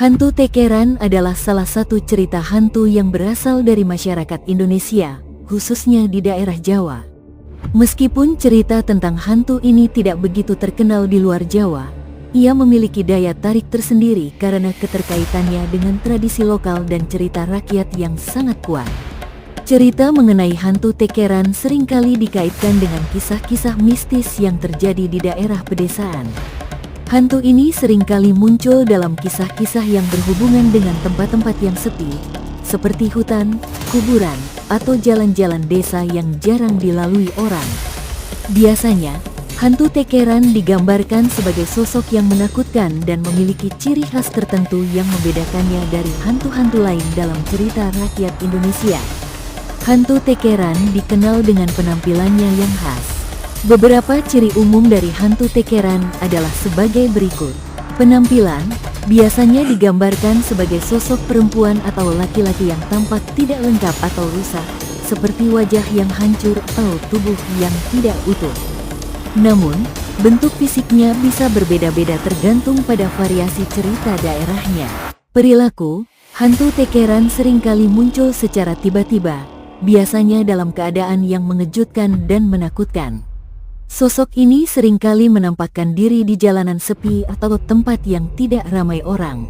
Hantu Tekeran adalah salah satu cerita hantu yang berasal dari masyarakat Indonesia, khususnya di daerah Jawa. Meskipun cerita tentang hantu ini tidak begitu terkenal di luar Jawa, ia memiliki daya tarik tersendiri karena keterkaitannya dengan tradisi lokal dan cerita rakyat yang sangat kuat. Cerita mengenai hantu Tekeran seringkali dikaitkan dengan kisah-kisah mistis yang terjadi di daerah pedesaan. Hantu ini seringkali muncul dalam kisah-kisah yang berhubungan dengan tempat-tempat yang sepi, seperti hutan, kuburan, atau jalan-jalan desa yang jarang dilalui orang. Biasanya, hantu Tekeran digambarkan sebagai sosok yang menakutkan dan memiliki ciri khas tertentu yang membedakannya dari hantu-hantu lain dalam cerita rakyat Indonesia. Hantu Tekeran dikenal dengan penampilannya yang khas. Beberapa ciri umum dari hantu Tekeran adalah sebagai berikut. Penampilan biasanya digambarkan sebagai sosok perempuan atau laki-laki yang tampak tidak lengkap atau rusak, seperti wajah yang hancur atau tubuh yang tidak utuh. Namun, bentuk fisiknya bisa berbeda-beda tergantung pada variasi cerita daerahnya. Perilaku hantu Tekeran seringkali muncul secara tiba-tiba, biasanya dalam keadaan yang mengejutkan dan menakutkan. Sosok ini seringkali menampakkan diri di jalanan sepi atau tempat yang tidak ramai orang.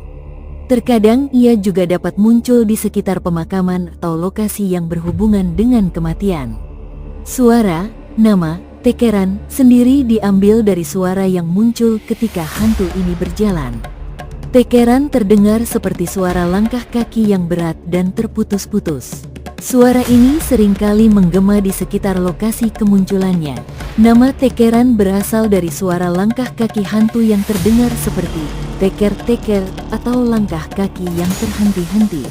Terkadang ia juga dapat muncul di sekitar pemakaman atau lokasi yang berhubungan dengan kematian. Suara, nama, Tekeran sendiri diambil dari suara yang muncul ketika hantu ini berjalan. Tekeran terdengar seperti suara langkah kaki yang berat dan terputus-putus. Suara ini seringkali menggema di sekitar lokasi kemunculannya. Nama Tekeran berasal dari suara langkah kaki hantu yang terdengar seperti teker-teker atau langkah kaki yang terhenti-henti.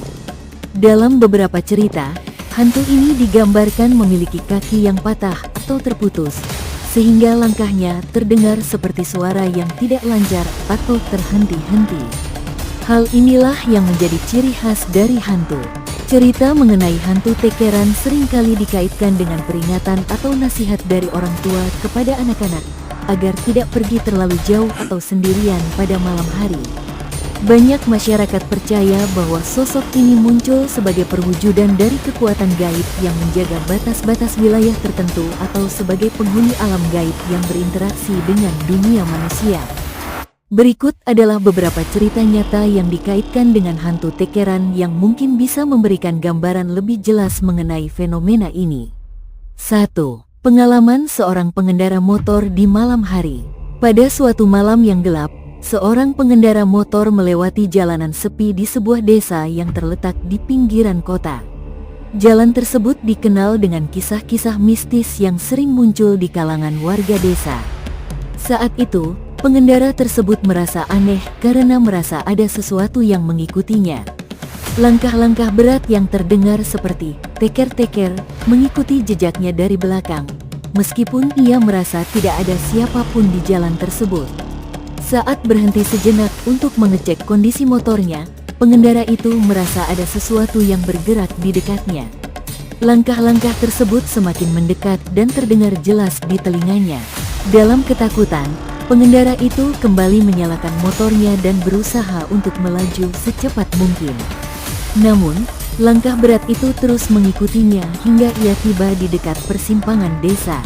Dalam beberapa cerita, hantu ini digambarkan memiliki kaki yang patah atau terputus, sehingga langkahnya terdengar seperti suara yang tidak lancar atau terhenti-henti. Hal inilah yang menjadi ciri khas dari hantu. Cerita mengenai hantu Tekeran seringkali dikaitkan dengan peringatan atau nasihat dari orang tua kepada anak-anak, agar tidak pergi terlalu jauh atau sendirian pada malam hari. Banyak masyarakat percaya bahwa sosok ini muncul sebagai perwujudan dari kekuatan gaib yang menjaga batas-batas wilayah tertentu atau sebagai penghuni alam gaib yang berinteraksi dengan dunia manusia. Berikut adalah beberapa cerita nyata yang dikaitkan dengan hantu Tekeran yang mungkin bisa memberikan gambaran lebih jelas mengenai fenomena ini. 1. Pengalaman seorang pengendara motor di malam hari. Pada suatu malam yang gelap, seorang pengendara motor melewati jalanan sepi di sebuah desa yang terletak di pinggiran kota. Jalan tersebut dikenal dengan kisah-kisah mistis yang sering muncul di kalangan warga desa. Saat itu, pengendara tersebut merasa aneh karena merasa ada sesuatu yang mengikutinya. Langkah-langkah berat yang terdengar seperti teker-teker mengikuti jejaknya dari belakang, meskipun ia merasa tidak ada siapapun di jalan tersebut. Saat berhenti sejenak untuk mengecek kondisi motornya, pengendara itu merasa ada sesuatu yang bergerak di dekatnya. Langkah-langkah tersebut semakin mendekat dan terdengar jelas di telinganya. Dalam ketakutan, pengendara itu kembali menyalakan motornya dan berusaha untuk melaju secepat mungkin. Namun, langkah berat itu terus mengikutinya hingga ia tiba di dekat persimpangan desa.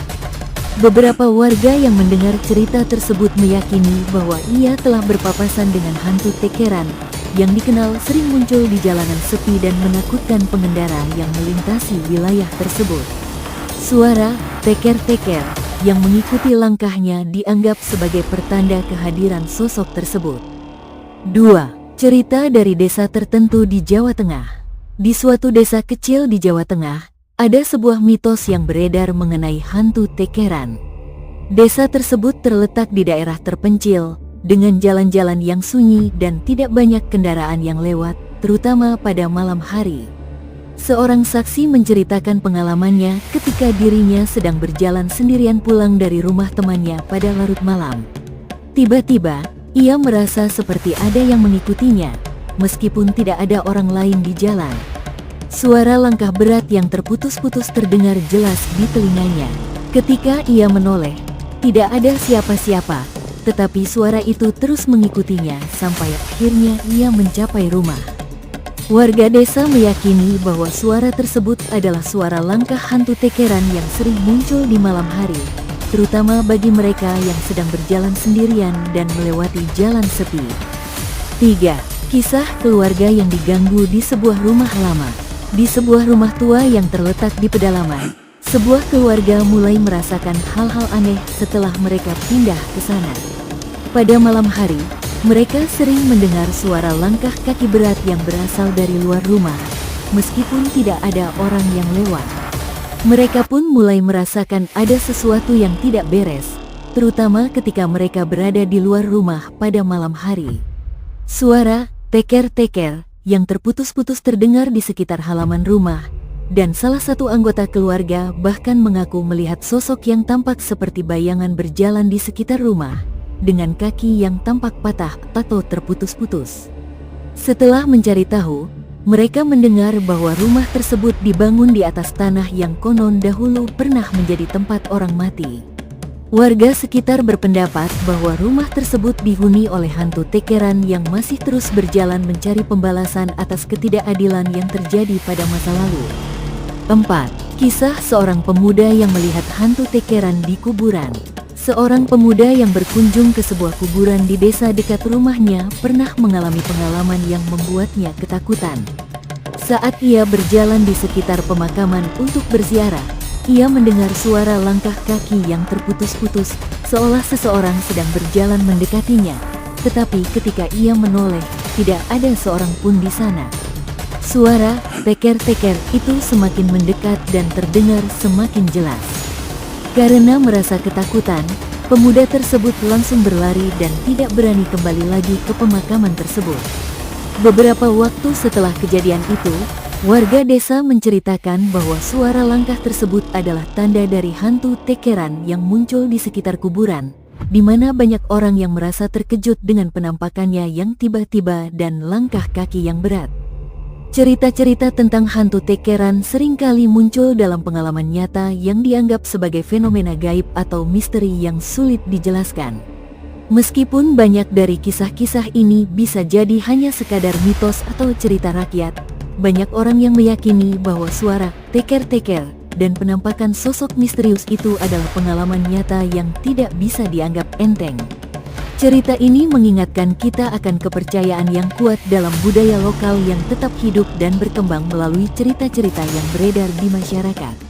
Beberapa warga yang mendengar cerita tersebut meyakini bahwa ia telah berpapasan dengan hantu Tekeran yang dikenal sering muncul di jalanan sepi dan menakutkan pengendara yang melintasi wilayah tersebut. Suara teker-teker yang mengikuti langkahnya dianggap sebagai pertanda kehadiran sosok tersebut. 2. Cerita dari desa tertentu di Jawa Tengah. Di suatu desa kecil di Jawa Tengah, ada sebuah mitos yang beredar mengenai hantu Tekeran. Desa tersebut terletak di daerah terpencil, dengan jalan-jalan yang sunyi dan tidak banyak kendaraan yang lewat, terutama pada malam hari. Seorang saksi menceritakan pengalamannya ketika dirinya sedang berjalan sendirian pulang dari rumah temannya pada larut malam. Tiba-tiba, ia merasa seperti ada yang mengikutinya, meskipun tidak ada orang lain di jalan. Suara langkah berat yang terputus-putus terdengar jelas di telinganya. Ketika ia menoleh, tidak ada siapa-siapa. tetapi suara itu terus mengikutinya sampai akhirnya ia mencapai rumah. Warga desa meyakini bahwa suara tersebut adalah suara langkah hantu tekeran yang sering muncul di malam hari, terutama bagi mereka yang sedang berjalan sendirian dan melewati jalan sepi. 3. Kisah keluarga yang diganggu di sebuah rumah lama. Di sebuah rumah tua yang terletak di pedalaman, sebuah keluarga mulai merasakan hal-hal aneh setelah mereka pindah ke sana. Pada malam hari, mereka sering mendengar suara langkah kaki berat yang berasal dari luar rumah, meskipun tidak ada orang yang lewat. Mereka pun mulai merasakan ada sesuatu yang tidak beres, terutama ketika mereka berada di luar rumah pada malam hari. Suara teker-teker yang terputus-putus terdengar di sekitar halaman rumah, dan salah satu anggota keluarga bahkan mengaku melihat sosok yang tampak seperti bayangan berjalan di sekitar rumah, dengan kaki yang tampak patah atau terputus-putus. Setelah mencari tahu, mereka mendengar bahwa rumah tersebut dibangun di atas tanah yang konon dahulu pernah menjadi tempat orang mati. Warga sekitar berpendapat bahwa rumah tersebut dihuni oleh hantu tekeran yang masih terus berjalan mencari pembalasan atas ketidakadilan yang terjadi pada masa lalu. 4. Kisah seorang pemuda yang melihat hantu tekeran di kuburan. Seorang pemuda yang berkunjung ke sebuah kuburan di desa dekat rumahnya pernah mengalami pengalaman yang membuatnya ketakutan. Saat ia berjalan di sekitar pemakaman untuk berziarah, ia mendengar suara langkah kaki yang terputus-putus, seolah seseorang sedang berjalan mendekatinya. Tetapi ketika ia menoleh, tidak ada seorang pun di sana. Suara teker-teker itu semakin mendekat dan terdengar semakin jelas. Karena merasa ketakutan, pemuda tersebut langsung berlari dan tidak berani kembali lagi ke pemakaman tersebut. Beberapa waktu setelah kejadian itu, warga desa menceritakan bahwa suara langkah tersebut adalah tanda dari hantu tekeran yang muncul di sekitar kuburan, di mana banyak orang yang merasa terkejut dengan penampakannya yang tiba-tiba dan langkah kaki yang berat. Cerita-cerita tentang hantu tekeran seringkali muncul dalam pengalaman nyata yang dianggap sebagai fenomena gaib atau misteri yang sulit dijelaskan. Meskipun banyak dari kisah-kisah ini bisa jadi hanya sekadar mitos atau cerita rakyat, banyak orang yang meyakini bahwa suara teker-teker dan penampakan sosok misterius itu adalah pengalaman nyata yang tidak bisa dianggap enteng. Cerita ini mengingatkan kita akan kepercayaan yang kuat dalam budaya lokal yang tetap hidup dan berkembang melalui cerita-cerita yang beredar di masyarakat.